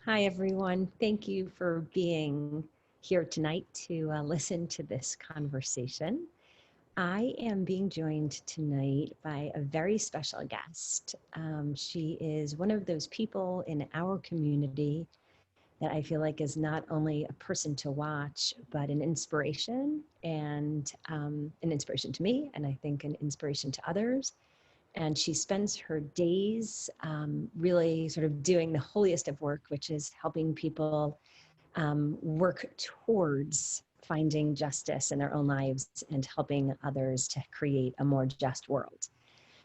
Hi, everyone. Thank you for being here tonight to listen to this conversation. I am being joined tonight by a very special guest. She is one of those people in our community that I feel like is not only a person to watch, but an inspiration and an inspiration to me, and I think an inspiration to others. And she spends her days really sort of doing the holiest of work, which is helping people work towards finding justice in their own lives and helping others to create a more just world.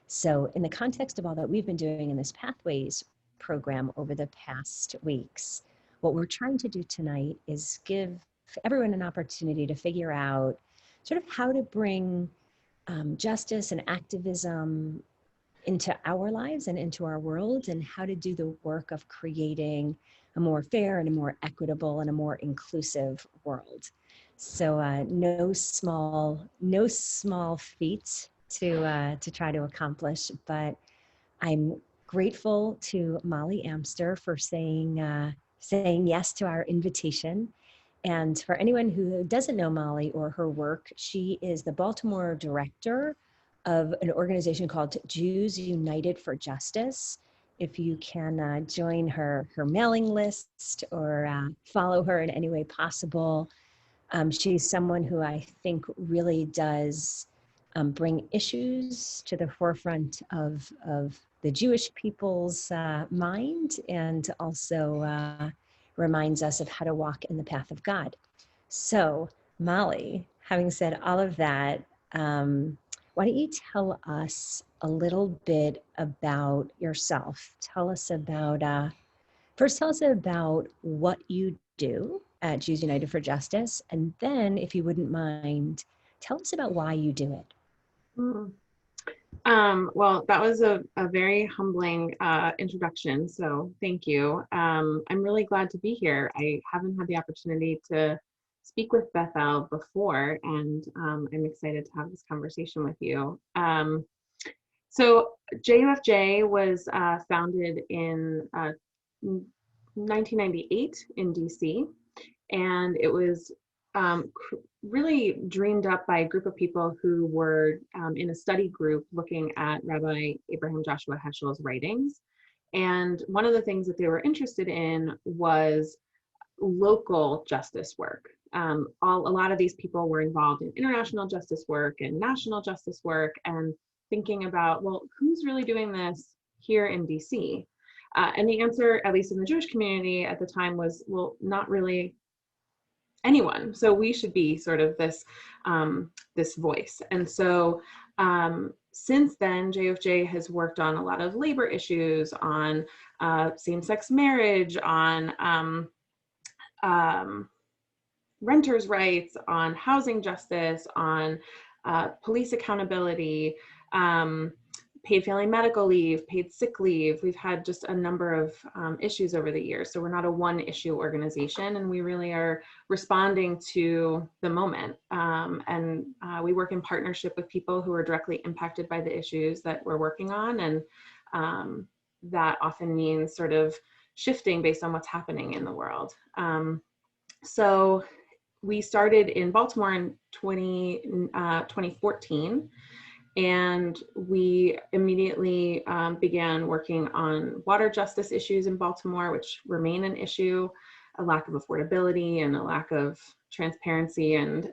So, in the context of all that we've been doing in this Pathways program over the past weeks, what we're trying to do tonight is give everyone an opportunity to figure out sort of how to bring justice and activism into our lives and into our world, and how to do the work of creating a more fair and a more equitable and a more inclusive world. So no small feat to try to accomplish, but I'm grateful to Molly Amster for saying yes to our invitation. And for anyone who doesn't know Molly or her work, she is the Baltimore director of an organization called Jews United for Justice. If you can join her mailing list or follow her in any way possible, she's someone who I think really does bring issues to the forefront of the Jewish people's mind, and also reminds us of how to walk in the path of God. So, Molly, having said all of that, why don't you tell us a little bit about yourself? First tell us about what you do at Jews United for Justice, and then, if you wouldn't mind, tell us about why you do it. Mm. Well, that was a very humbling introduction, so thank you. I'm really glad to be here. I haven't had the opportunity to speak with Bethel before, and I'm excited to have this conversation with you. So JUFJ was founded in 1998 in DC, and it was really dreamed up by a group of people who were in a study group looking at Rabbi Abraham Joshua Heschel's writings. And one of the things that they were interested in was local justice work. A lot of these people were involved in international justice work and national justice work, and thinking about, well, who's really doing this here in DC? And the answer, at least in the Jewish community at the time, was, well, not really anyone. So we should be sort of this voice. And so since then, JFJ has worked on a lot of labor issues, on same-sex marriage, on renters' rights, on housing justice, on police accountability, paid family medical leave, paid sick leave. We've had just a number of issues over the years. So we're not a one-issue organization, and we really are responding to the moment. And we work in partnership with people who are directly impacted by the issues that we're working on. And that often means sort of shifting based on what's happening in the world. So we started in Baltimore in 2014. And we immediately began working on water justice issues in Baltimore, which remain an issue, a lack of affordability and a lack of transparency and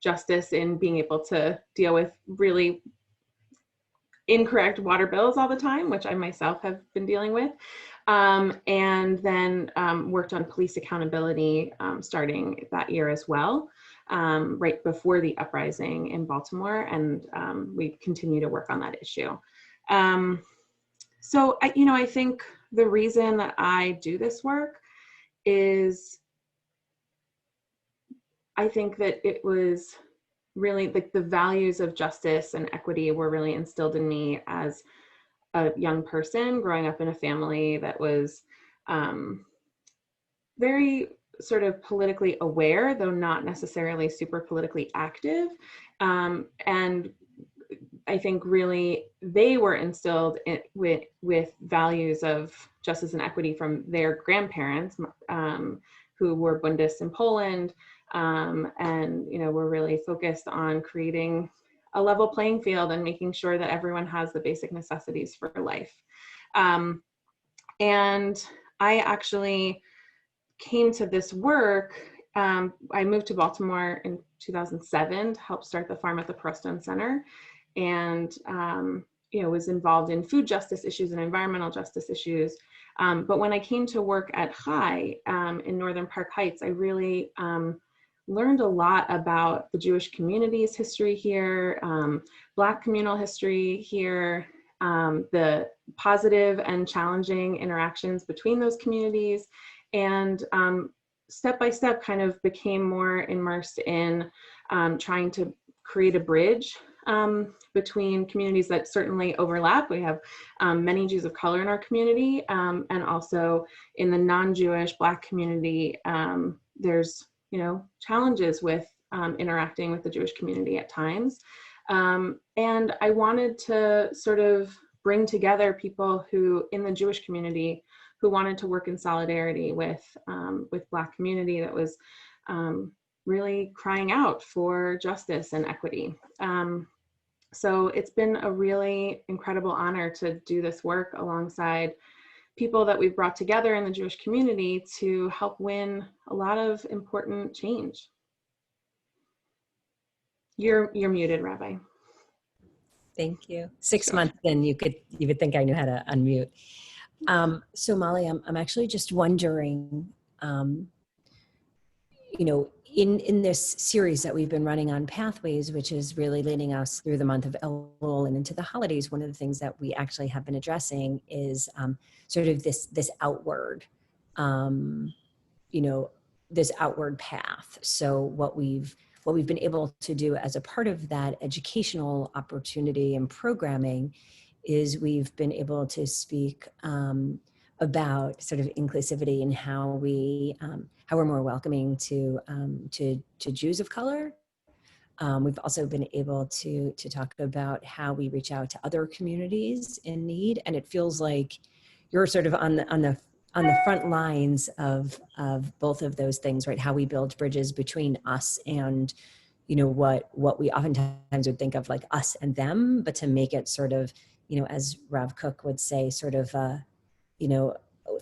justice in being able to deal with really incorrect water bills all the time, which I myself have been dealing with. And then worked on police accountability starting that year as well. Right before the uprising in Baltimore, and we continue to work on that issue. So I think the reason that I do this work is I think that it was really like the values of justice and equity were really instilled in me as a young person growing up in a family that was very sort of politically aware, though not necessarily super politically active. And I think really they were instilled with values of justice and equity from their grandparents, who were Bundists in Poland, and were really focused on creating a level playing field and making sure that everyone has the basic necessities for life. And I actually came to this work. I moved to Baltimore in 2007 to help start the Farm at the Prostone Center, and was involved in food justice issues and environmental justice issues. But when I came to work at Chai in Northern Park Heights, I really learned a lot about the Jewish community's history here, Black communal history here, the positive and challenging interactions between those communities, and step by step kind of became more immersed in trying to create a bridge between communities that certainly overlap. We have many Jews of color in our community, and also in the non-Jewish Black community, there's challenges with interacting with the Jewish community at times. And I wanted to sort of bring together people who in the Jewish community who wanted to work in solidarity with Black community that was really crying out for justice and equity. So it's been a really incredible honor to do this work alongside people that we've brought together in the Jewish community to help win a lot of important change. You're muted, Rabbi. Thank you. 6 Sure. months in, you would think I knew how to unmute. So Molly, I'm actually just wondering, in this series that we've been running on Pathways, which is really leading us through the month of Elul and into the holidays, one of the things that we actually have been addressing is sort of this outward, this outward path. So what we've been able to do as a part of that educational opportunity and programming is we've been able to speak about sort of inclusivity and how we're more welcoming to Jews of color. We've also been able to talk about how we reach out to other communities in need, and it feels like you're sort of on the front lines of both of those things, right? How we build bridges between us and what we oftentimes would think of like us and them, but to make it sort of, as Rav Kook would say, sort of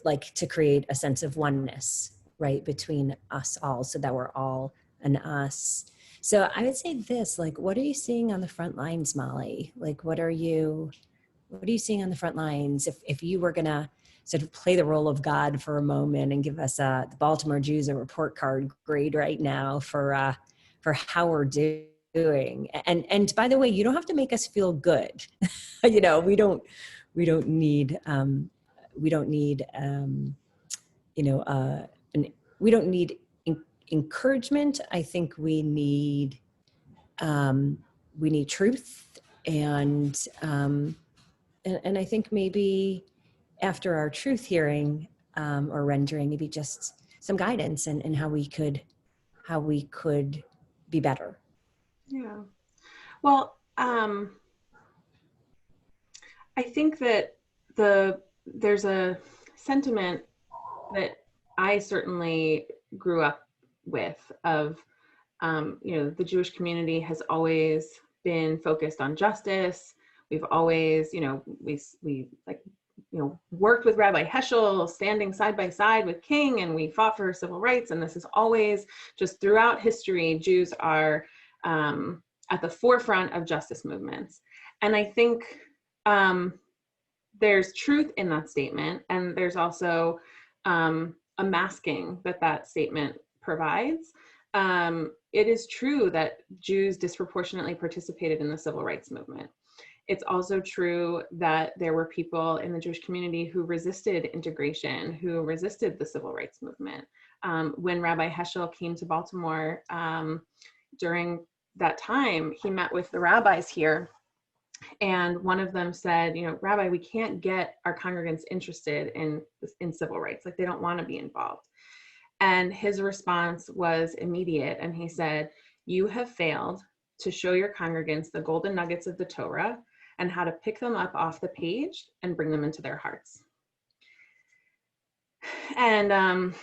like to create a sense of oneness, right, between us all, so that we're all an us. So I would say this, like, what are you seeing on the front lines, Molly? Like, what are you seeing on the front lines? If you were gonna sort of play the role of God for a moment and give us the Baltimore Jews a report card grade right now for how we're doing. And by the way, you don't have to make us feel good. We don't need encouragement. I think we need truth, and I think maybe after our truth hearing or rendering, maybe just some guidance and how we could be better. Yeah. Well, I think that there's a sentiment that I certainly grew up with of, the Jewish community has always been focused on justice. We've always, we worked with Rabbi Heschel, standing side by side with King, and we fought for civil rights. And this is always just throughout history, Jews are at the forefront of justice movements. And I think there's truth in that statement, and there's also a masking that statement provides. It is true that Jews disproportionately participated in the civil rights movement. It's also true that there were people in the Jewish community who resisted integration, who resisted the civil rights movement. When Rabbi Heschel came to Baltimore during that time, he met with the rabbis here, and one of them said, Rabbi, we can't get our congregants interested in civil rights. Like, they don't want to be involved. And his response was immediate. And he said, you have failed to show your congregants the golden nuggets of the Torah and how to pick them up off the page and bring them into their hearts. And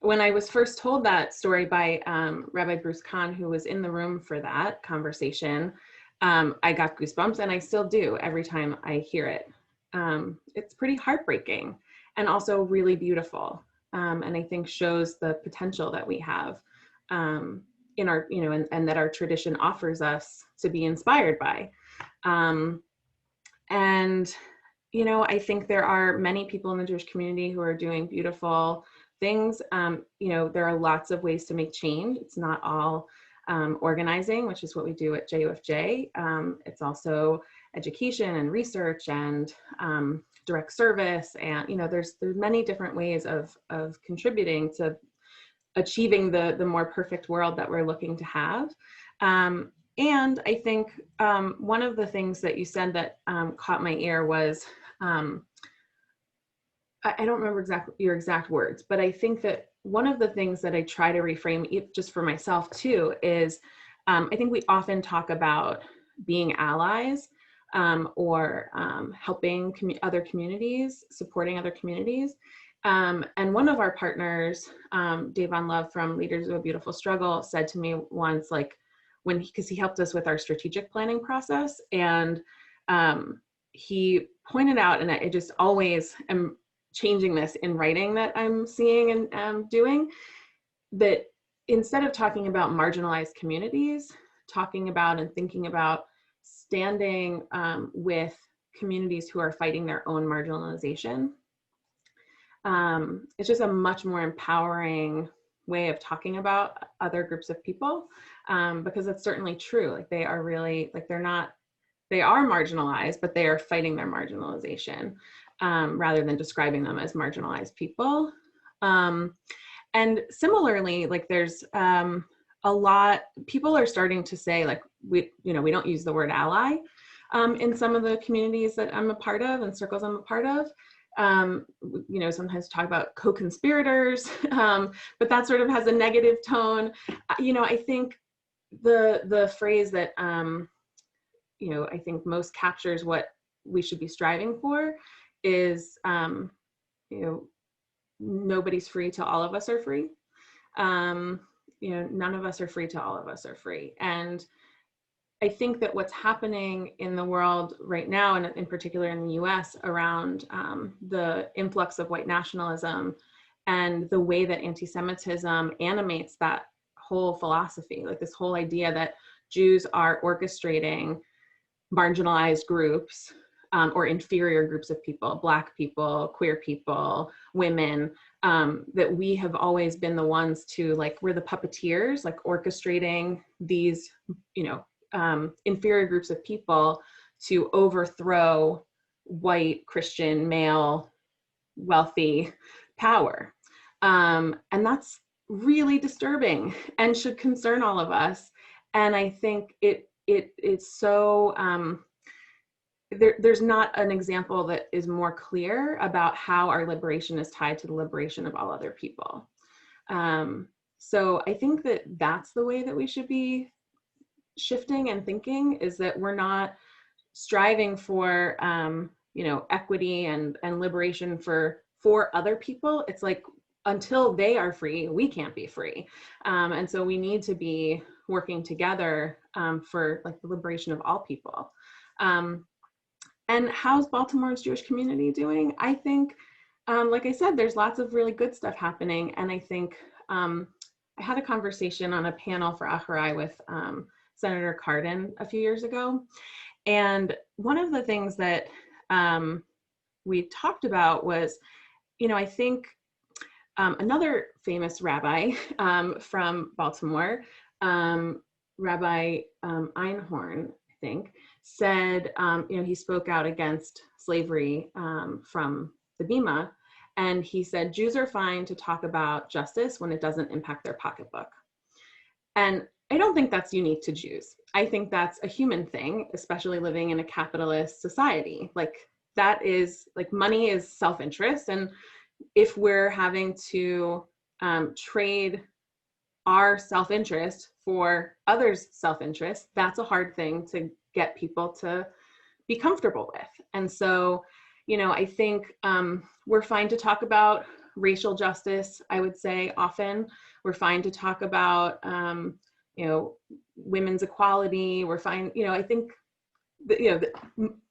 when I was first told that story by Rabbi Bruce Kahn, who was in the room for that conversation, I got goosebumps, and I still do every time I hear it. It's pretty heartbreaking and also really beautiful, and I think shows the potential that we have in our, and that our tradition offers us to be inspired by. And I think there are many people in the Jewish community who are doing beautiful things. There are lots of ways to make change. It's not all organizing, which is what we do at JUFJ. It's also education and research and direct service. And, there's many different ways of contributing to achieving the more perfect world that we're looking to have. And I think one of the things that you said that caught my ear was, I don't remember your exact words, but I think that one of the things that I try to reframe just for myself too is, I think we often talk about being allies or helping other communities, supporting other communities. And one of our partners, Davon Love from Leaders of a Beautiful Struggle, said to me once, because he helped us with our strategic planning process, and he pointed out, and I just always am changing this in writing that I'm seeing and doing, that instead of talking about marginalized communities, talking about and thinking about standing with communities who are fighting their own marginalization. It's just a much more empowering way of talking about other groups of people, because it's certainly true. They are really, they are marginalized, but they are fighting their marginalization rather than describing them as marginalized people. And similarly, there's a lot, people are starting to say, we don't use the word ally in some of the communities that I'm a part of and circles I'm a part of. Sometimes talk about co-conspirators, but that sort of has a negative tone. I think the phrase that, I think most captures what we should be striving for is, nobody's free till all of us are free. None of us are free till all of us are free. And I think that what's happening in the world right now, and in particular in the US, around the influx of white nationalism and the way that anti-Semitism animates that whole philosophy, this whole idea that Jews are orchestrating marginalized groups or inferior groups of people, Black people, queer people, women, that we have always been the ones to, we're the puppeteers, orchestrating these, inferior groups of people to overthrow white, Christian, male, wealthy power. And that's really disturbing and should concern all of us. And I think it's so, there's not an example that is more clear about how our liberation is tied to the liberation of all other people. So I think that that's the way that we should be shifting and thinking, is that we're not striving for, equity and liberation for other people. It's until they are free, we can't be free. And so we need to be working together for the liberation of all people. And how's Baltimore's Jewish community doing? I think, like I said, there's lots of really good stuff happening. And I think I had a conversation on a panel for Acharai with Senator Cardin a few years ago. And one of the things that we talked about was, I think another famous rabbi from Baltimore, Rabbi Einhorn, I think, said, he spoke out against slavery from the Bima, and he said, Jews are fine to talk about justice when it doesn't impact their pocketbook. And I don't think that's unique to Jews. I think that's a human thing, especially living in a capitalist society. That is, money is self-interest. And if we're having to trade our self-interest for others' self-interest, that's a hard thing to get people to be comfortable with. And so, I think we're fine to talk about racial justice, I would say often. We're fine to talk about, women's equality. We're fine, I think,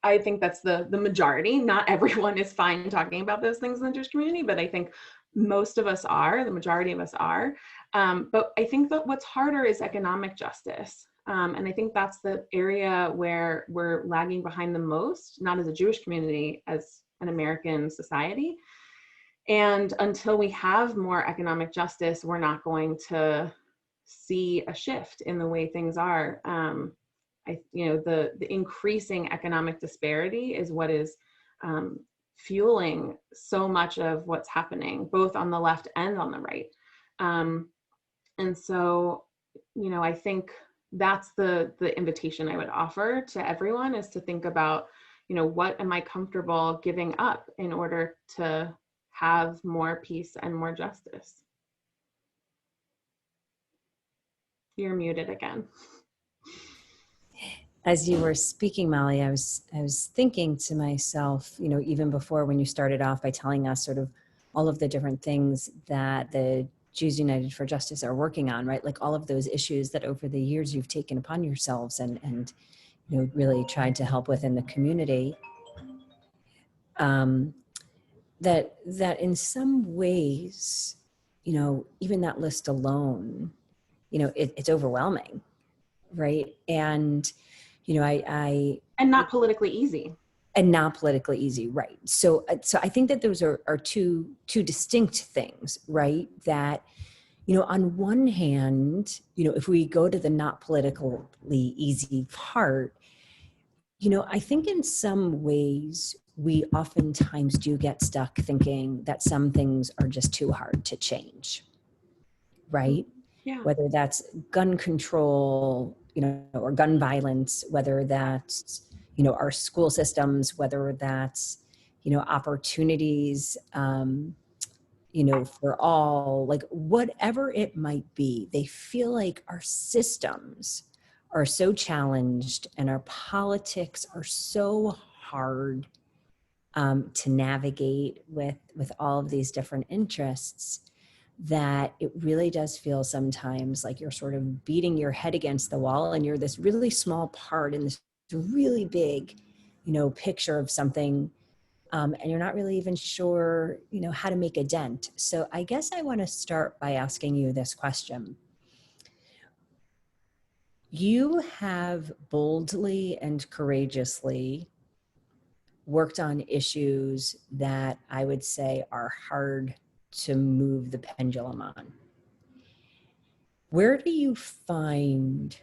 I think that's the majority. Not everyone is fine talking about those things in the Jewish community, but I think most of us are, the majority of us are. But I think that what's harder is economic justice. And I think that's the area where we're lagging behind the most, not as a Jewish community, as an American society. And until we have more economic justice, we're not going to see a shift in the way things are. The increasing economic disparity is what is fueling so much of what's happening, both on the left and on the right. And so, I think that's the invitation I would offer to everyone, is to think about, what am I comfortable giving up in order to have more peace and more justice? You're muted again. As you were speaking, Molly, I was thinking to myself, even before, when you started off by telling us sort of all of the different things that the Jews United for Justice are working on, right? Like all of those issues that over the years you've taken upon yourselves and really tried to help with in the community. That in some ways, even that list alone, it's overwhelming, right? And and not politically easy. And not politically easy, right? So I think that those are two distinct things, right? That, on one hand, if we go to the not politically easy part, I think in some ways we oftentimes do get stuck thinking that some things are just too hard to change, right? Yeah. Whether that's gun control, or gun violence, whether that's, our school systems, whether that's, opportunities, for all, like whatever it might be, they feel like our systems are so challenged and our politics are so hard to navigate with all of these different interests, that it really does feel sometimes like you're sort of beating your head against the wall and you're this really small part in this really big, picture of something, and you're not really even sure, how to make a dent. So I guess I want to start by asking you this question. You have boldly and courageously worked on issues that I would say are hard to move the pendulum on. Where do you find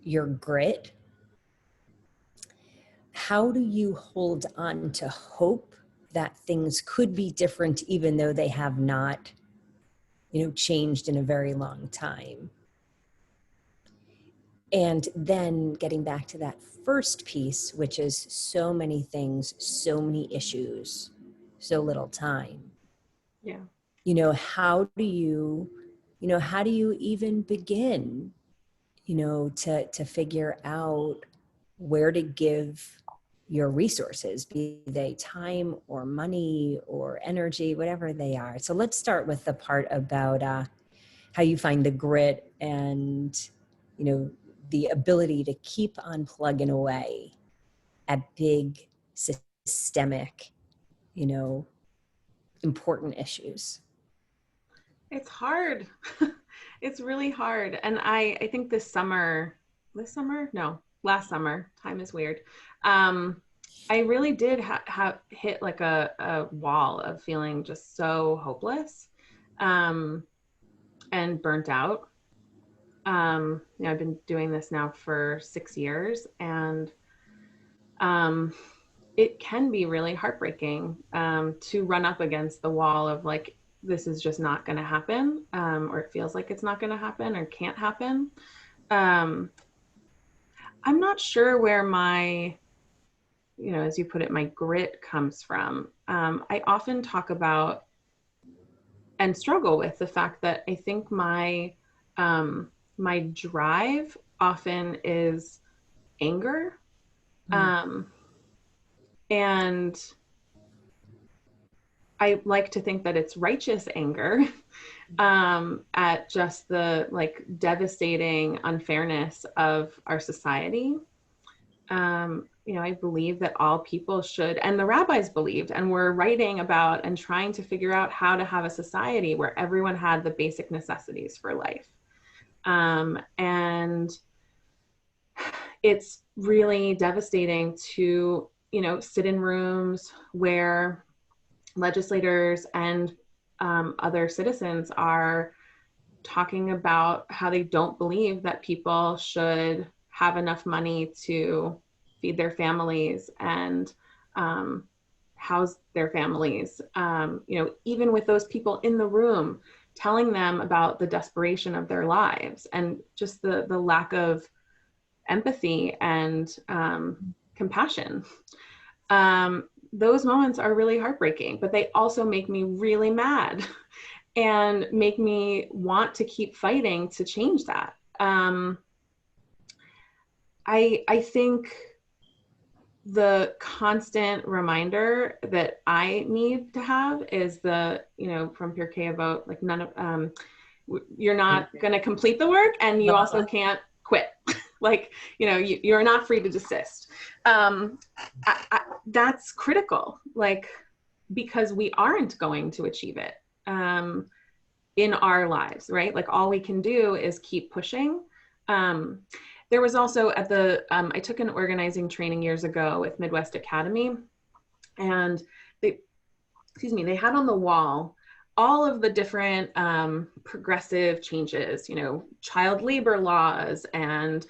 your grit? How do you hold on to hope that things could be different, even though they have not, changed in a very long time? And then getting back to that first piece, which is so many things, so many issues, so little time. Yeah. How do you even begin, to figure out where to give your resources, be they time or money or energy, whatever they are. So let's start with the part about how you find the grit and, the ability to keep on plugging away at big, systemic, important issues. It's hard. It's really hard. And I think last summer, time is weird. I really did have hit like a wall of feeling just so hopeless, and burnt out. I've been doing this now for 6 years, and it can be really heartbreaking to run up against the wall of like, this is just not going to happen, or it feels like it's not going to happen or can't happen. I'm not sure where my, as you put it, my grit comes from. I often talk about and struggle with the fact that I think my my drive often is anger. Um, and I like to think that it's righteous anger at just the like devastating unfairness of our society. I believe that all people should, and the rabbis believed, and were writing about and trying to figure out how to have a society where everyone had the basic necessities for life. And it's really devastating to, sit in rooms where legislators and other citizens are talking about how they don't believe that people should have enough money to feed their families and house their families. Even with those people in the room, telling them about the desperation of their lives and just the lack of empathy and compassion. Those moments are really heartbreaking, but they also make me really mad and make me want to keep fighting to change that. I think the constant reminder that I need to have is from Pirkei Avot, like none of, you're not going to complete the work, and you also can't quit. Like, you're not free to desist. That's critical, like, because we aren't going to achieve it in our lives, right? Like, all we can do is keep pushing. There was also I took an organizing training years ago with Midwest Academy, and they had on the wall all of the different progressive changes, child labor laws and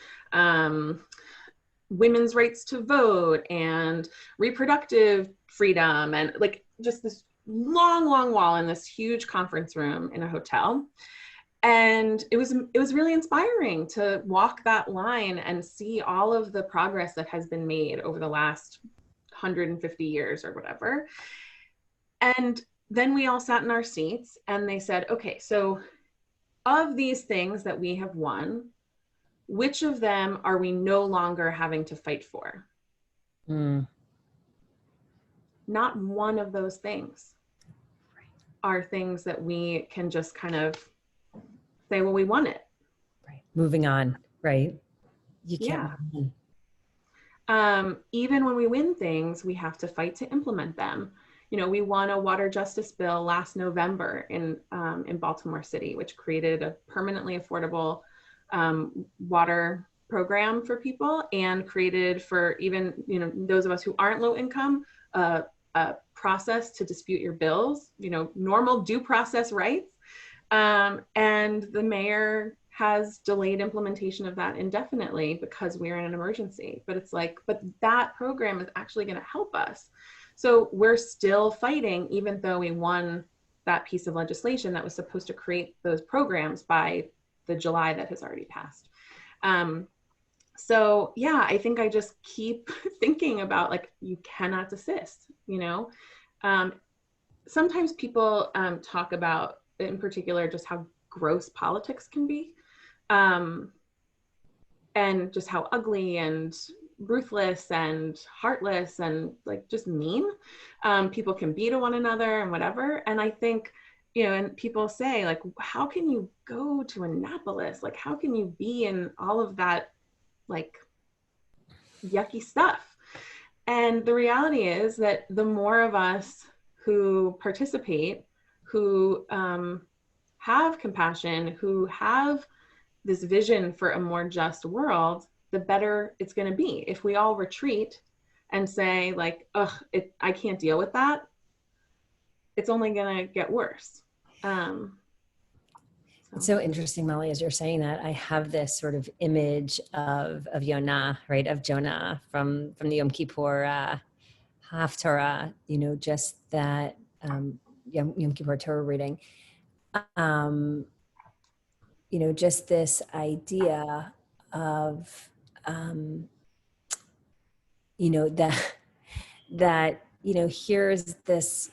women's rights to vote and reproductive freedom, and like just this long wall in this huge conference room in a hotel. And it was really inspiring to walk that line and see all of the progress that has been made over the last 150 years or whatever. And then we all sat in our seats and they said, okay, so of these things that we have won, which of them are we no longer having to fight for? Not one of those things are things that we can just kind of say, well, we won it. Right. Moving on, right? You can't. Yeah. Even when we win things, we have to fight to implement them. We won a water justice bill last November in Baltimore City, which created a permanently affordable water program for people, and created for even those of us who aren't low income a process to dispute your bills. Normal due process rights. And the mayor has delayed implementation of that indefinitely because we're in an emergency. But it's like, but that program is actually going to help us. So we're still fighting, even though we won that piece of legislation that was supposed to create those programs by the July that has already passed. So yeah, I think I just keep thinking about, like, you cannot desist, sometimes people talk about, in particular, just how gross politics can be, and just how ugly and ruthless and heartless and like just mean people can be to one another and whatever. And I think, and people say, like, how can you go to Annapolis? Like, how can you be in all of that, like, yucky stuff? And the reality is that the more of us who participate, who have compassion, who have this vision for a more just world, the better it's going to be. If we all retreat and say, like, I can't deal with that, it's only going to get worse. It's so interesting, Molly, as you're saying that. I have this sort of image of Yonah, right, of Jonah from the Yom Kippur Haftarah, just that Yom Kippur Torah reading. Just this idea of, that here's this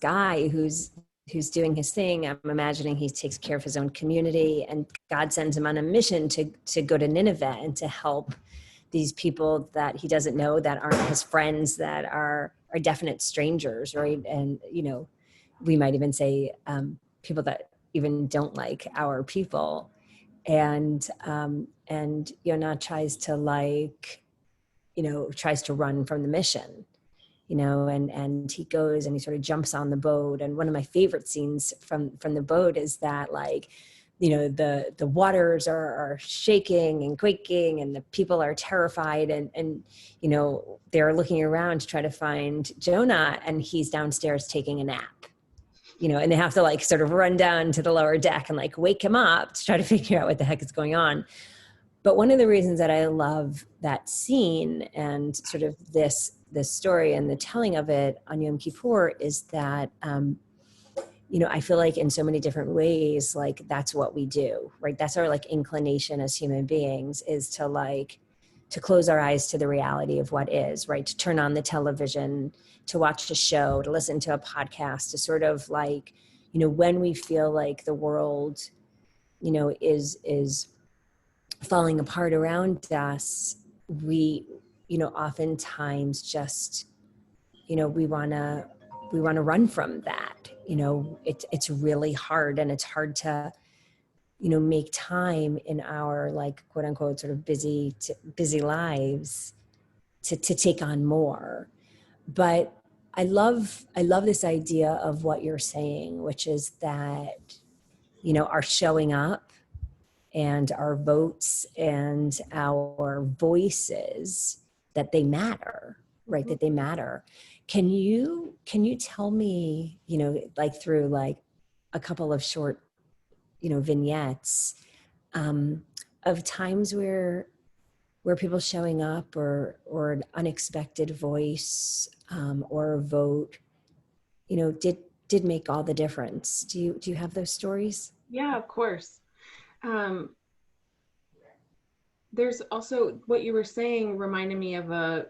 guy who's who's doing his thing. I'm imagining he takes care of his own community, and God sends him on a mission to go to Nineveh and to help these people that he doesn't know, that aren't his friends, that are definite strangers, right? And, we might even say people that even don't like our people. And Yonah tries to tries to run from the mission, and he goes and he sort of jumps on the boat. And one of my favorite scenes from the boat is that, like, the waters are shaking and quaking, and the people are terrified, and they're looking around to try to find Jonah, and he's downstairs taking a nap, and they have to, like, sort of run down to the lower deck and, like, wake him up to try to figure out what the heck is going on. But one of the reasons that I love that scene and sort of this story and the telling of it on Yom Kippur is that, I feel like in so many different ways, like, that's what we do, right? That's our, like, inclination as human beings, is to close our eyes to the reality of what is, right? To turn on the television, to watch a show, to listen to a podcast, to sort of, like, when we feel like the world, is falling apart around us, we, oftentimes just, we want to run from that. It's really hard, and it's hard to, make time in our, like, quote unquote, sort of busy lives to take on more. But I love this idea of what you're saying, which is that, our showing up and our votes and our voices, that they matter, right? That they matter. Can you tell me, like, through, like, a couple of short, vignettes, of times where people showing up, or an unexpected voice, or a vote, did make all the difference? Do you have those stories? Yeah, of course. There's also, what you were saying reminded me of a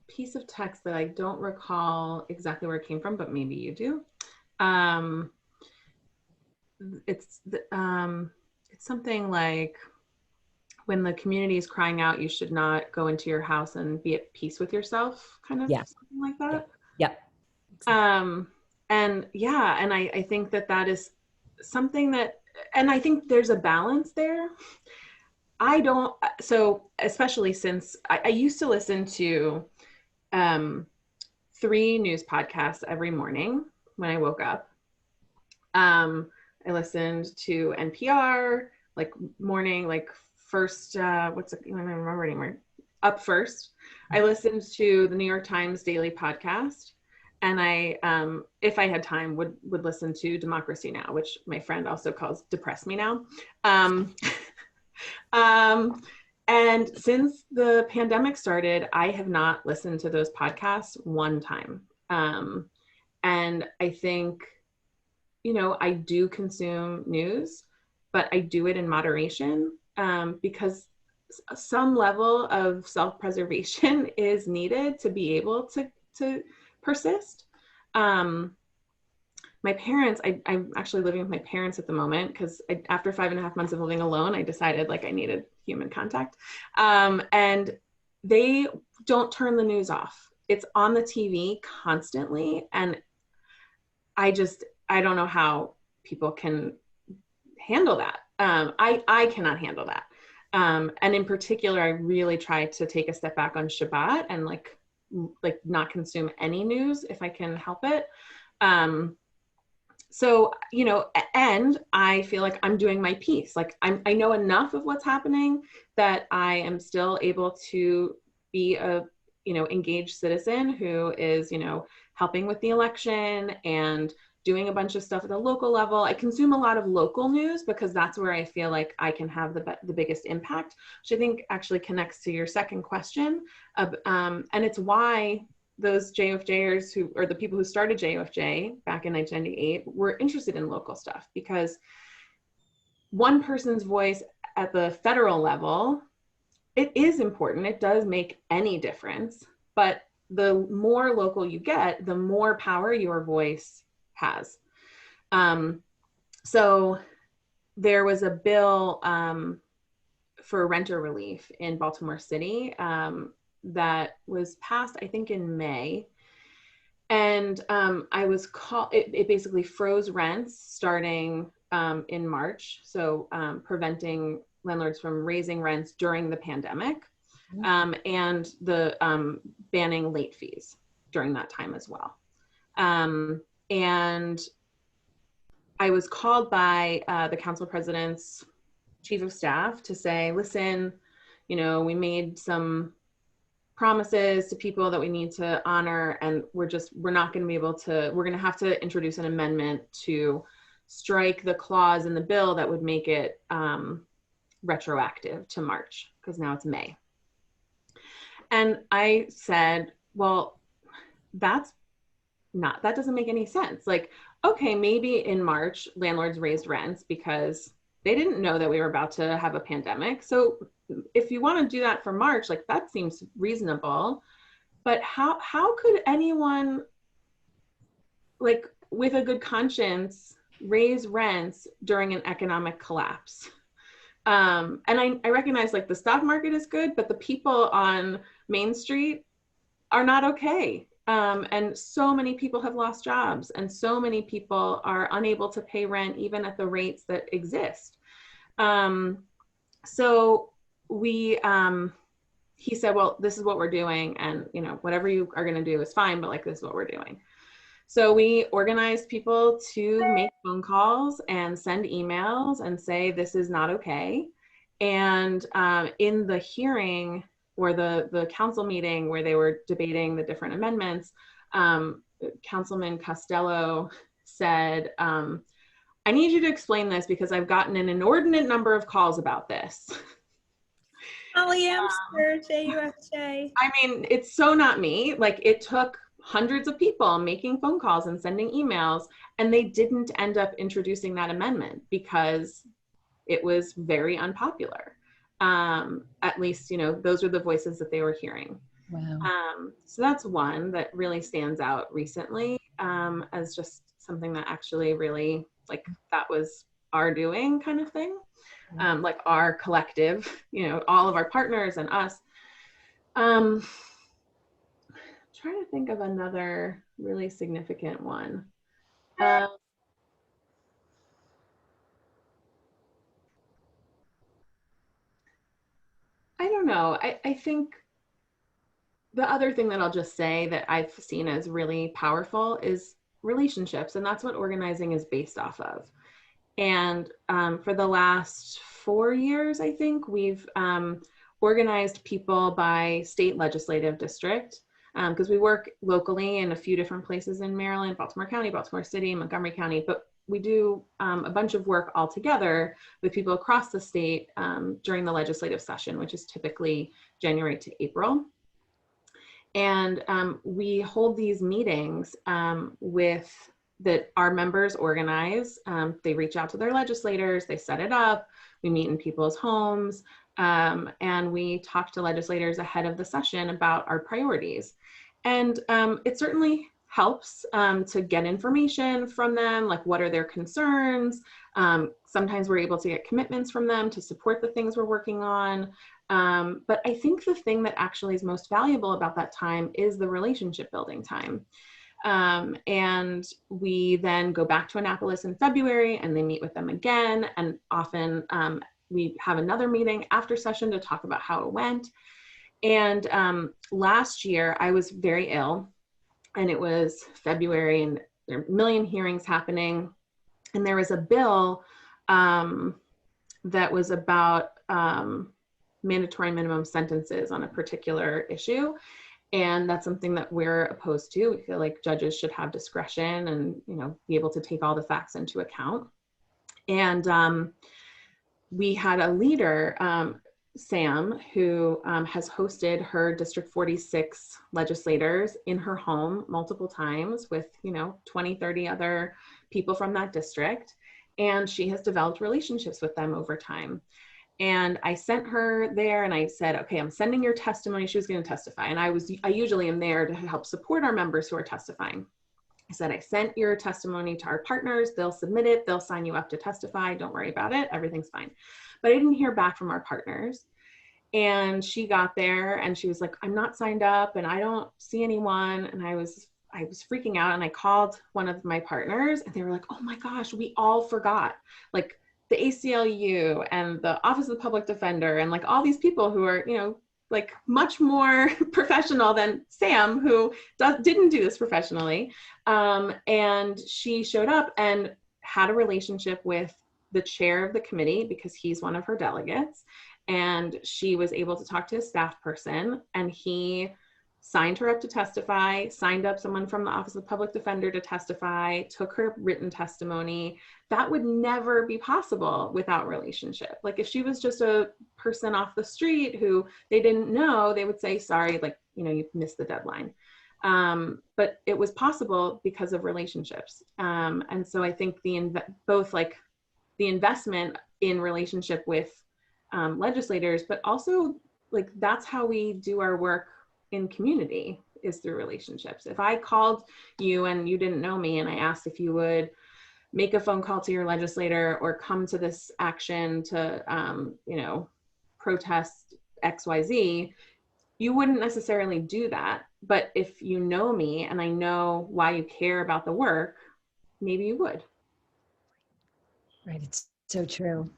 piece of text that I don't recall exactly where it came from, but maybe you do. It's something like, when the community is crying out, you should not go into your house and be at peace with yourself, kind of, Yeah. something like that. Yep. And yeah, and I think that is something that, and I think there's a balance there. So especially since I used to listen to 3 news podcasts every morning when I woke up. I listened to NPR, like, morning, like, first, I don't remember anymore. Up First. I listened to the New York Times daily podcast. And I, if I had time, would listen to Democracy Now!, which my friend also calls Depress Me Now. And since the pandemic started, I have not listened to those podcasts one time. And I think, I do consume news, but I do it in moderation, because some level of self-preservation is needed to be able to persist. My parents, I'm actually living with my parents at the moment, because after 5.5 months of living alone, I decided, like, I needed human contact. And they don't turn the news off. It's on the TV constantly. And I don't know how people can handle that. I cannot handle that. And in particular, I really try to take a step back on Shabbat and like not consume any news if I can help it. So, and I feel like I'm doing my piece. Like I know enough of what's happening that I am still able to be a, engaged citizen who is, helping with the election and doing a bunch of stuff at the local level. I consume a lot of local news because that's where I feel like I can have the biggest impact, which I think actually connects to your second question. And it's why those JFJers or the people who started JFJ back in 1998 were interested in local stuff, because one person's voice at the federal level, it is important. It does make any difference, but the more local you get, the more power your voice has. So there was a bill for renter relief in Baltimore City that was passed, I think, in May. And I was called, it basically froze rents starting in March. So preventing landlords from raising rents during the pandemic, and the banning late fees during that time as well. And I was called by the council president's chief of staff to say, listen, you know, we made some promises to people that we need to honor, and we're not going to be able to, we're going to have to introduce an amendment to strike the clause in the bill that would make it retroactive to March, because now it's May. And I said, well, that doesn't make any sense. Like, okay, maybe in March, landlords raised rents because they didn't know that we were about to have a pandemic. So if you want to do that for March, like that seems reasonable. But how could anyone, like with a good conscience, raise rents during an economic collapse? And I recognize like the stock market is good, but the people on Main Street are not okay. And so many people have lost jobs, and so many people are unable to pay rent even at the rates that exist. So he said, well, this is what we're doing, and you know, whatever you are going to do is fine, but like, this is what we're doing. So we organized people to make phone calls and send emails and say, this is not okay. And in the hearing, or the council meeting where they were debating the different amendments, Councilman Costello said, I need you to explain this because I've gotten an inordinate number of calls about this. Holly Amster, JUFJ. I mean, it's so not me. Like, it took hundreds of people making phone calls and sending emails, and they didn't end up introducing that amendment because it was very unpopular. At least, you know, those are the voices that they were hearing. Wow. So that's one that really stands out recently as just something that actually really, like, that was our doing kind of thing. Like our collective, you know, all of our partners and us. Trying to think of another really significant one. I don't know. I think the other thing that I'll just say that I've seen as really powerful is relationships. And that's what organizing is based off of. And for the last 4 years, I think, we've organized people by state legislative district, because we work locally in a few different places in Maryland, Baltimore County, Baltimore City, Montgomery County, but we do a bunch of work all together with people across the state during the legislative session, which is typically January to April. And we hold these meetings that our members organize. They reach out to their legislators, they set it up, we meet in people's homes, and we talk to legislators ahead of the session about our priorities. And it certainly helps to get information from them, like what are their concerns. Sometimes we're able to get commitments from them to support the things we're working on. But I think the thing that actually is most valuable about that time is the relationship building time. And we then go back to Annapolis in February and they meet with them again. And often we have another meeting after session to talk about how it went. And last year I was very ill, and it was February and there are a million hearings happening. And there was a bill that was about mandatory minimum sentences on a particular issue. And that's something that we're opposed to. We feel like judges should have discretion and, you know, be able to take all the facts into account. And we had a leader, Sam, who has hosted her District 46 legislators in her home multiple times with, you know, 20, 30 other people from that district. And she has developed relationships with them over time. And I sent her there and I said, okay, I'm sending your testimony. She was going to testify. And I usually am there to help support our members who are testifying. I said, I sent your testimony to our partners. They'll submit it. They'll sign you up to testify. Don't worry about it. Everything's fine. But I didn't hear back from our partners. And she got there and she was like, I'm not signed up and I don't see anyone. And I was freaking out, and I called one of my partners and they were like, oh my gosh, we all forgot. Like the ACLU and the Office of the Public Defender and like all these people who are, like much more professional than Sam, who didn't do this professionally. And she showed up and had a relationship with the chair of the committee because he's one of her delegates. And she was able to talk to his staff person, and he signed her up to testify, signed up someone from the Office of Public Defender to testify, took her written testimony. That would never be possible without relationship. Like if she was just a person off the street who they didn't know, they would say, sorry, like, you missed the deadline. But it was possible because of relationships. And so I think both like the investment in relationship with legislators, but also like that's how we do our work in community, is through relationships. If I called you and you didn't know me and I asked if you would make a phone call to your legislator or come to this action to, protest XYZ, you wouldn't necessarily do that. But if you know me and I know why you care about the work, maybe you would. Right, it's so true.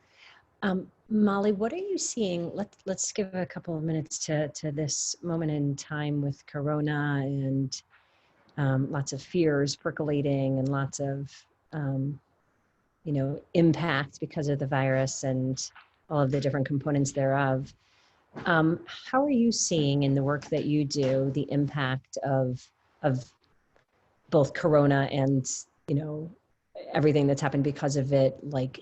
Molly, what are you seeing? Let's give a couple of minutes to this moment in time with Corona and lots of fears percolating and lots of impacts because of the virus and all of the different components thereof. How are you seeing in the work that you do the impact of both Corona and everything that's happened because of it, like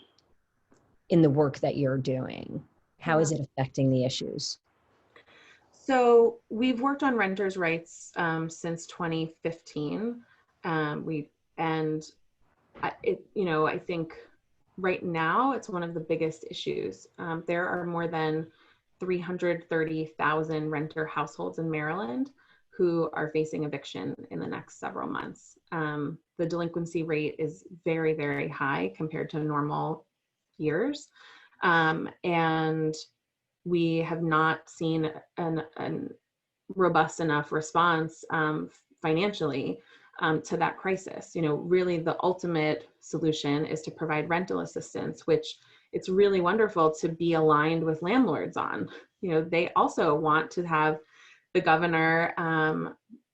in the work that you're doing? How is it affecting the issues? So we've worked on renters' rights since 2015. I think right now it's one of the biggest issues. There are more than 330,000 renter households in Maryland who are facing eviction in the next several months. The delinquency rate is very, very high compared to normal years. And we have not seen a robust enough response financially to that crisis. Really the ultimate solution is to provide rental assistance, which it's really wonderful to be aligned with landlords on. They also want to have the governor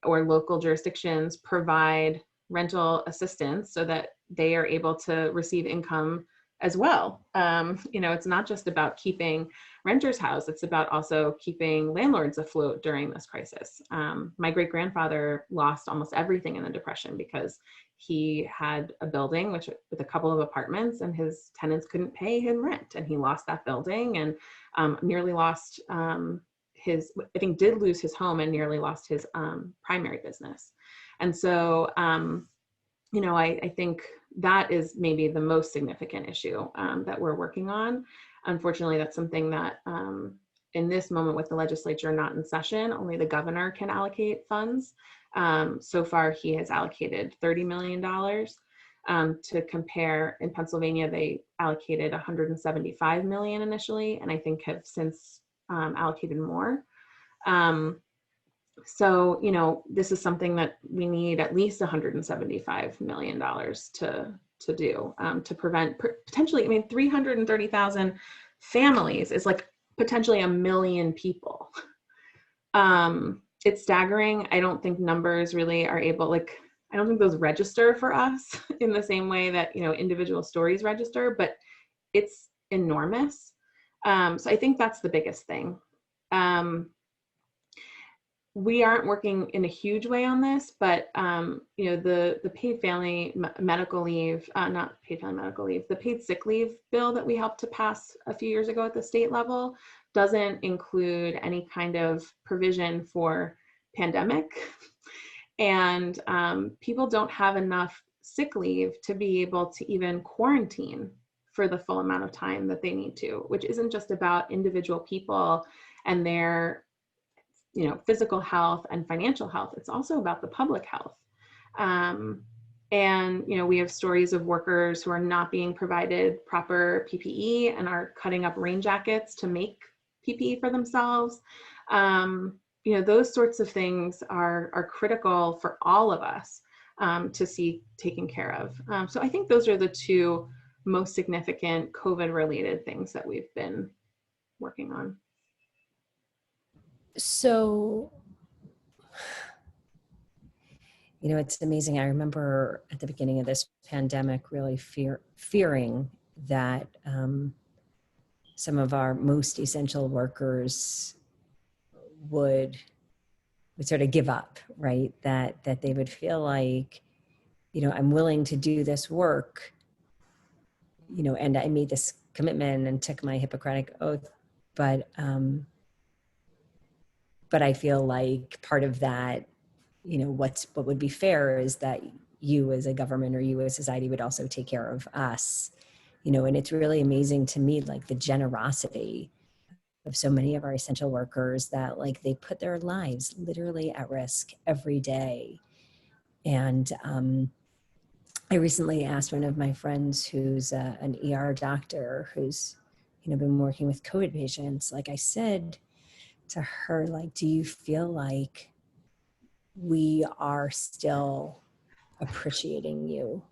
or local jurisdictions provide rental assistance so that they are able to receive income as well. It's not just about keeping renters housed, it's about also keeping landlords afloat during this crisis. My great-grandfather lost almost everything in the Depression because he had a building with a couple of apartments, and his tenants couldn't pay him rent, and he lost that building and nearly lost did lose his home and nearly lost his primary business. And so I think that is maybe the most significant issue that we're working on. Unfortunately, that's something that in this moment with the legislature not in session, only the governor can allocate funds. So far, he has allocated $30 million. To compare, in Pennsylvania, they allocated $175 million initially, and I think have since allocated more. So, this is something that we need at least $175 million to do to prevent potentially, 330,000 families is like potentially 1 million people. It's staggering. I don't think numbers really are able, I don't think those register for us in the same way that, individual stories register, but it's enormous. So I think that's the biggest thing. We aren't working in a huge way on this, but the paid family medical leave, not paid family medical leave, the paid sick leave bill that we helped to pass a few years ago at the state level doesn't include any kind of provision for pandemic. And people don't have enough sick leave to be able to even quarantine for the full amount of time that they need to, which isn't just about individual people and their physical health and financial health. It's also about the public health. And, we have stories of workers who are not being provided proper PPE and are cutting up rain jackets to make PPE for themselves. Those sorts of things are critical for all of us to see taken care of. So I think those are the two most significant COVID-related things that we've been working on. So, it's amazing. I remember at the beginning of this pandemic really fearing that some of our most essential workers would sort of give up, right? That they would feel like, I'm willing to do this work, and I made this commitment and took my Hippocratic oath, but I feel like part of that, what would be fair is that you as a government or you as society would also take care of us, and it's really amazing to me, like the generosity of so many of our essential workers that like they put their lives literally at risk every day. And I recently asked one of my friends who's an ER doctor who's, been working with COVID patients. Like I said to her, like, do you feel like we are still appreciating you?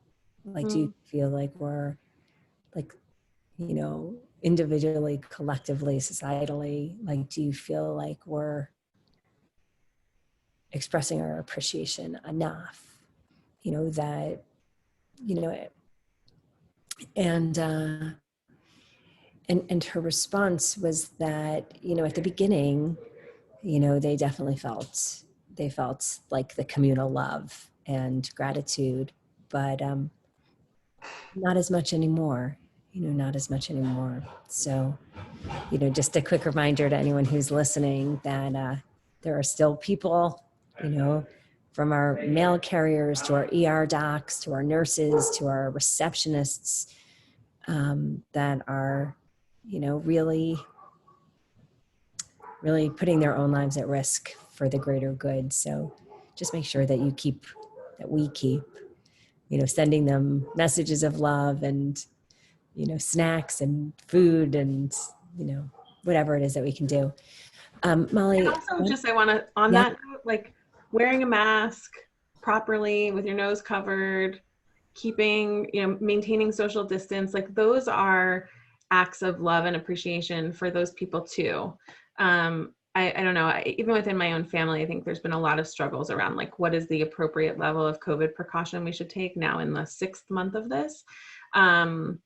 Like, do you feel like we're like, individually, collectively, societally, like, do you feel like we're expressing our appreciation enough? That, and her response was that, at the beginning, they definitely felt like the communal love and gratitude, but not as much anymore, not as much anymore. So, just a quick reminder to anyone who's listening that there are still people, from our mail carriers to our ER docs, to our nurses, to our receptionists, that are, really putting their own lives at risk for the greater good. So just make sure that we keep, sending them messages of love and, snacks and food and, whatever it is that we can do. Molly. And also just, I want to, on that note, like wearing a mask properly with your nose covered, keeping, maintaining social distance, like those are acts of love and appreciation for those people too. I don't know, even within my own family, I think there's been a lot of struggles around like, what is the appropriate level of COVID precaution we should take now in the 6th month of this? And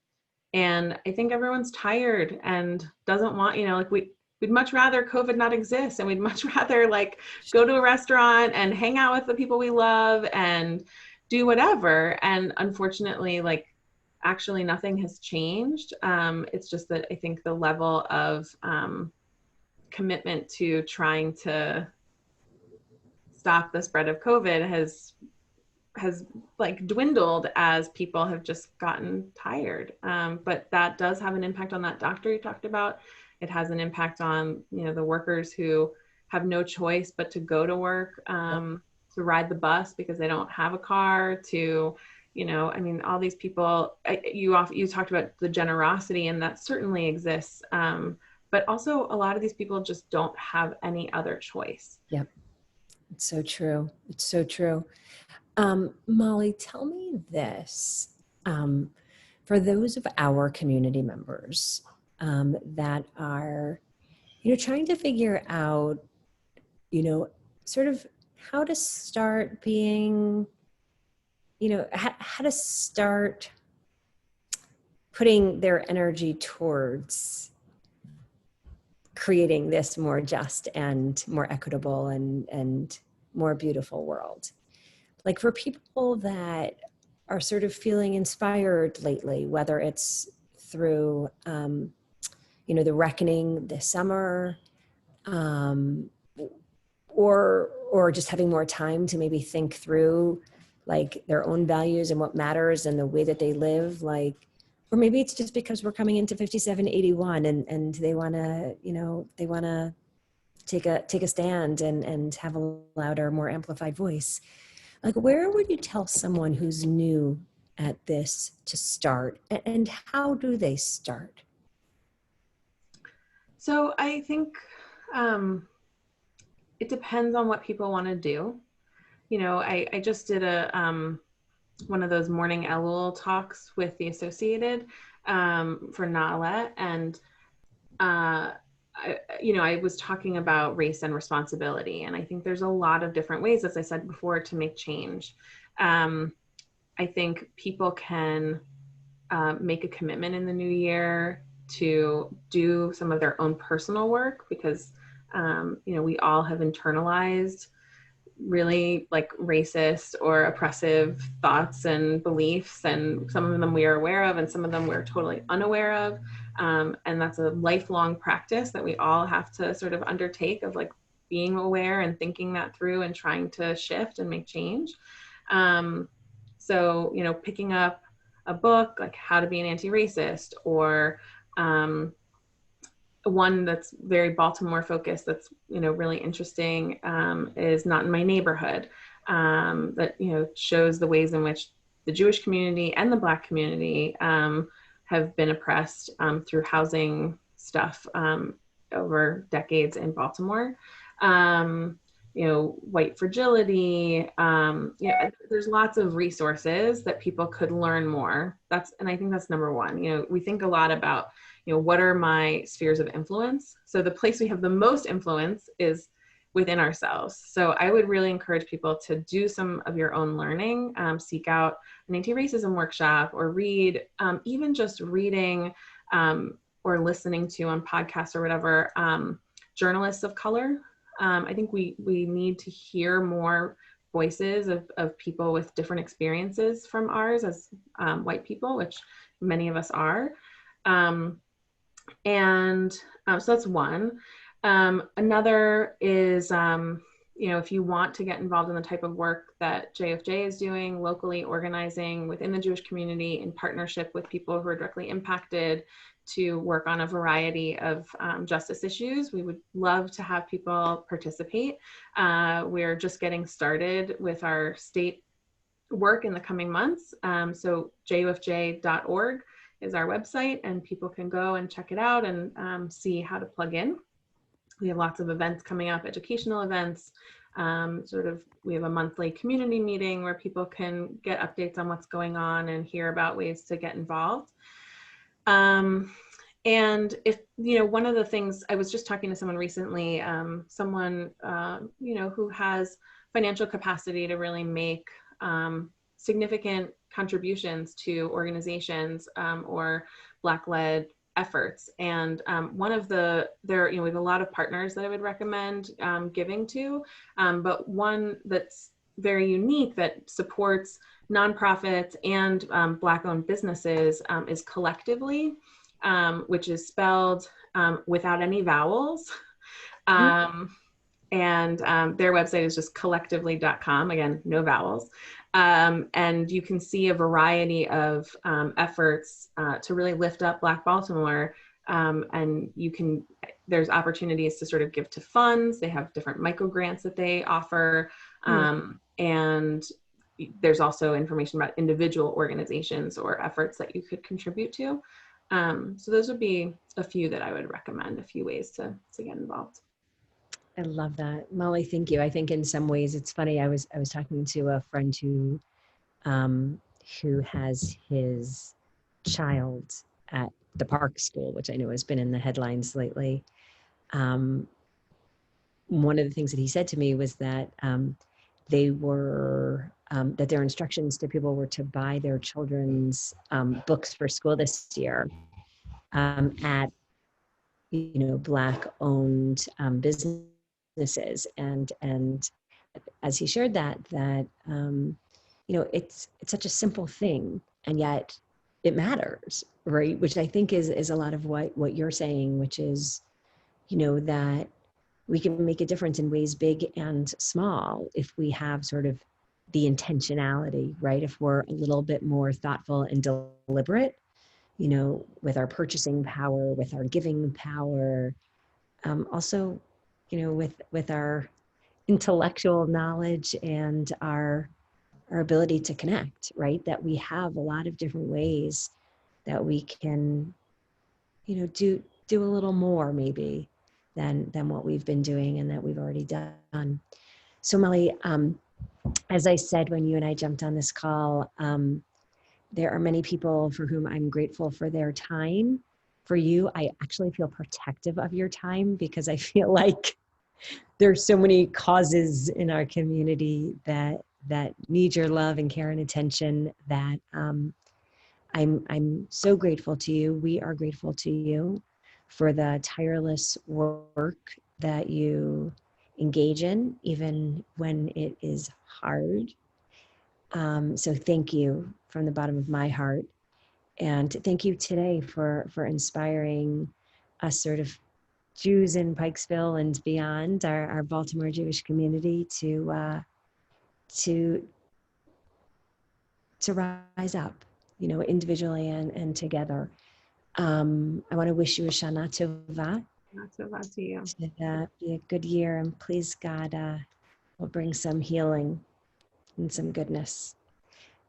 I think everyone's tired and doesn't want, like we'd much rather COVID not exist, and we'd much rather like go to a restaurant and hang out with the people we love and do whatever. And unfortunately, like actually nothing has changed. It's just that I think the level of commitment to trying to stop the spread of COVID has like dwindled as people have just gotten tired. But that does have an impact on that doctor you talked about. It has an impact on, the workers who have no choice but to go to work, to ride the bus because they don't have a car, to, all these people, you talked about the generosity, and that certainly exists. But also a lot of these people just don't have any other choice. Yep. It's so true. It's so true. Molly, tell me this, for those of our community members that are, trying to figure out, sort of how to start being, how to start putting their energy towards creating this more just and more equitable and more beautiful world. Like for people that are sort of feeling inspired lately, whether it's through, the reckoning this summer, or just having more time to maybe think through like their own values and what matters and the way that they live, like, or maybe it's just because we're coming into 5781 and they want to take a stand and have a louder, more amplified voice. Like, where would you tell someone who's new at this to start, and how do they start? So I think it depends on what people want to do. You know, I just did a one of those morning Elul talks with the Associated for Nala, and I was talking about race and responsibility, and I think there's a lot of different ways, as I said before, to make change. I think people can make a commitment in the new year to do some of their own personal work, because we all have internalized really like racist or oppressive thoughts and beliefs, and some of them we are aware of and some of them we're totally unaware of, and that's a lifelong practice that we all have to sort of undertake, of like being aware and thinking that through and trying to shift and make change. So picking up a book like How to Be an Anti-Racist, or one that's very Baltimore focused that's really interesting is Not in My Neighborhood, that shows the ways in which the Jewish community and the Black community have been oppressed through housing stuff over decades in Baltimore. White fragility. There's lots of resources that people could learn more. And I think that's number one. We think a lot about what are my spheres of influence? So the place we have the most influence is within ourselves. So I would really encourage people to do some of your own learning, seek out an anti-racism workshop, or read, even just reading or listening to on podcasts or whatever, journalists of color. I think we need to hear more voices of people with different experiences from ours as white people, which many of us are. So that's one. Another is, if you want to get involved in the type of work that JFJ is doing, locally organizing within the Jewish community in partnership with people who are directly impacted to work on a variety of justice issues, we would love to have people participate. We're just getting started with our state work in the coming months. So jufj.org is our website, and people can go and check it out and see how to plug in. We have lots of events coming up, educational events. We have a monthly community meeting where people can get updates on what's going on and hear about ways to get involved. And if, one of the things, I was just talking to someone recently, someone, who has financial capacity to really make significant contributions to organizations or Black-led efforts. And one of we have a lot of partners that I would recommend giving to, but one that's very unique that supports nonprofits and Black-owned businesses is Collectively, which is spelled without any vowels. And their website is just collectively.com. Again, no vowels. And you can see a variety of efforts to really lift up Black Baltimore. And there's opportunities to sort of give to funds. They have different micro grants that they offer. And there's also information about individual organizations or efforts that you could contribute to. So those would be a few that I would recommend, a few ways to get involved. I love that. Molly, thank you. I think in some ways it's funny. I was talking to a friend who has his child at the Park School, which I know has been in the headlines lately. One of the things that he said to me was that that their instructions to people were to buy their children's books for school this year at Black-owned businesses, and as he shared that it's such a simple thing, and yet it matters, right? Which I think is a lot of what you're saying, which is that we can make a difference in ways big and small if we have sort of the intentionality, right? If we're a little bit more thoughtful and deliberate, with our purchasing power, with our giving power, also, with our intellectual knowledge and our our ability to connect, right? That we have a lot of different ways that we can, do a little more maybe than what we've been doing and that we've already done. So Molly, as I said when you and I jumped on this call, there are many people for whom I'm grateful for their time. For you, I actually feel protective of your time because I feel like there's so many causes in our community that need your love and care and attention that I'm so grateful to you. We are grateful to you for the tireless work that you engage in, even when it is hard. So thank you from the bottom of my heart. And thank you today for inspiring us sort of Jews in Pikesville and beyond, our Baltimore Jewish community to rise up, individually and together. I want to wish you a Shana Tova. Not so bad to you. To be a good year, and please God will bring some healing and some goodness.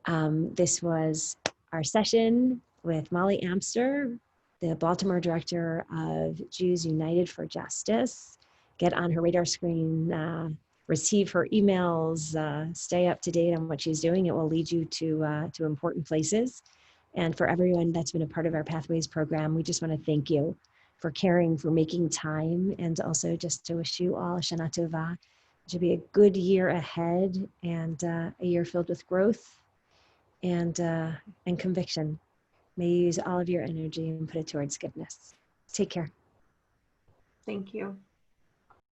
This was our session with Molly Amster, the Baltimore director of Jews United for Justice. Get on her radar screen, receive her emails, stay up to date on what she's doing. It will lead you to important places. And for everyone that's been a part of our Pathways program, we just want to thank you for caring, for making time, and also just to wish you all Shana Tova. It should be a good year ahead and a year filled with growth and conviction. May you use all of your energy and put it towards goodness. Take care. Thank you.